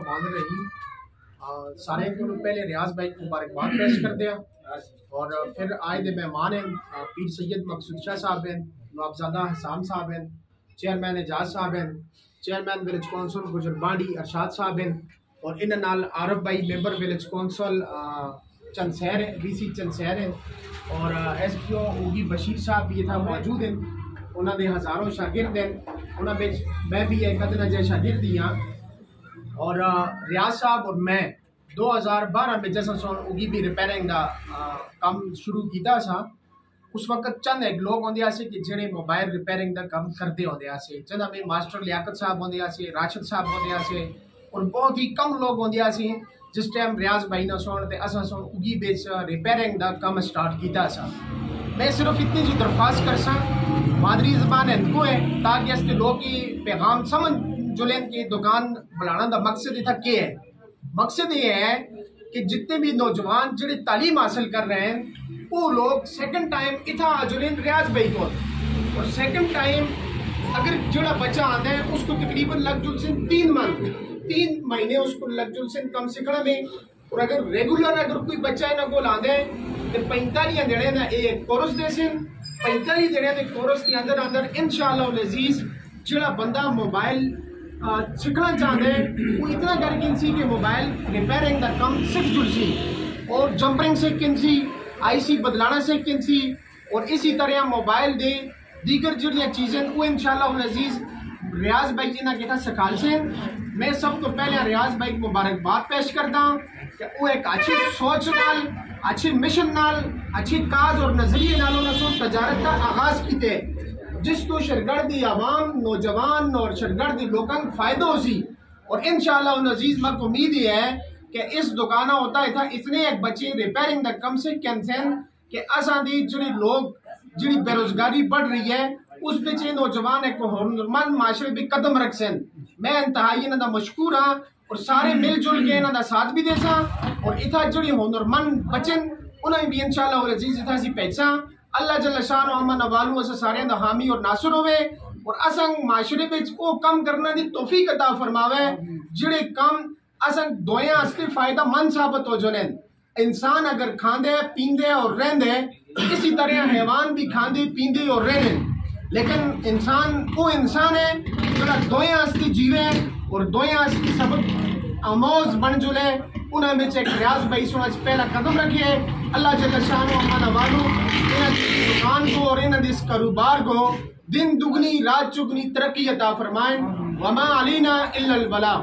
बिस्मिल्लाहिर्रहमानिर्रहीम। सारे को पहले रियाज भाई को मुबारकबाद पेश कर दिया और फिर आए दे मेहमान हैं पीर सैयद मकसूद शाह साहब हैं, नवाबजादा हसान साहब हैं, चेयरमैन एजाज साहब हैं, चेयरमैन विलेज कौंसल गुजरबाड़ी अरशाद साहब हैं और इन नाल आरफ भाई मेंबर विलेज कौंसल चंदशहर BC चंदशहर हैं और SPO उगी बशीर साहब भी इतना मौजूद हैं। उन्होंने हज़ारों शागिर्द हैं, उन्होंने मैं भी एक अदना जै शागिर्द ही हाँ और रियाज साहब और मैं 2012 में जैसा सोन उगी भी रिपेयरिंग का काम शुरू किया सा। उस वक्त चंद एक लोग होंगे से कि जेड़े मोबाइल रिपेयरिंग का काम करते होंगे से, जिन्हें में मास्टर लियाकत साहब होंगे से, राशिद साहब होंगे से और बहुत ही कम लोग होंगे से जिस टाइम रियाज भाई ने सोन ते असा सोन उगी बेच रिपेयरिंग का काम स्टार्ट किया सा। मैं सिर्फ इतनी जी दरख्वास्त कर सा मादरी ज़बान इनको है ताकि इसके लोग की पैगाम समझ जुलेन की दुकान बुलाना का मकसद इतना क्या है। मकसद ये है कि जितने भी नौजवान जिन्हें तालीम हासिल कर रहे हैं वो लोग सेकंड टाइम इतना जुलेन रियाज भाई को और सेकंड टाइम अगर जोड़ा बच्चा आता है उसको तकरीबन लग जुल से 3 महीने उसको लग जुल से कम सीखने में और अगर रेगुलर अगर कोई बच्चा है ना को लाते तो 45 दिन ना एक कोर्स दे से 45 दिन के कोर्स के अंदर अंदर इंशाअल्लाह अज़ीज़ जोड़ा बंदा मोबाइल सीखना चाहते हैं वो इतना करके सी कि मोबाइल रिपेयरिंग का काम सीख जुल सी और जंपरिंग से किनसी IC बदलाना से किनसी और इसी तरह मोबाइल दे दीगर जो चीज़ें वो इंशाअल्लाह अज़ीज़ रियाज भाई इन्हें कितना सखाल से। मैं सब तो पहले रियाज भाई को मुबारकबाद पेश करता हूँ कि वो एक अच्छी सोच नाल अच्छे मिशन नाल अच्छी काज और नजरिए नालों ने तजारत का आगाज किए जिस तो शरगर्दी आवाम नौजवान और शरगर्दी लोगों को फायदा हो सी और इंशाअल्लाह अज़ीज़ मक उम्मीद ही है कि इस दुकाना होता है था इतने एक बच्चे रिपेयरिंग द कम से कैंसन कि असा दी जी लोग जी बेरोजगारी बढ़ रही है उस पिछले नौजवान एक हुनरमंद माशरे भी कदम रख सन। मैं इंतहाई इन्हों का मशकूर हाँ और सारे मिलजुल के इन्हों का साथ भी दे सा और इतना जी हुनरमंद बचन उन्हें भी इंशाअल्लाह अज़ीज़ इतना सी पैसा अल्लाह जल्ल शान अमन वालू अस सारे दा हामी और नासर होवे और असंग माशरे विच ओ कम करने की तौफीक अता फरमावे जिहड़े कम असंग दोया असली फायदा मंद साबित हो जनेन। इंसान अगर खांदे पींदे और रहंदे इसी तरह हैवान भी खांदे पींदे और रहने लेकिन इंसान वो इंसान है जो दोया असली जीवे और दोया असली सबक आमोज बन जुले उन्हें में एक रियाज भाई सुना पहला कदम रखिए। अल्लाह जल्ल शानो अमन वालू इन दुकान को और इन इस कारोबार को दिन दुगनी रात चुगनी तरक्की अता फरमाएं। वमा अलीना इल्लल बला।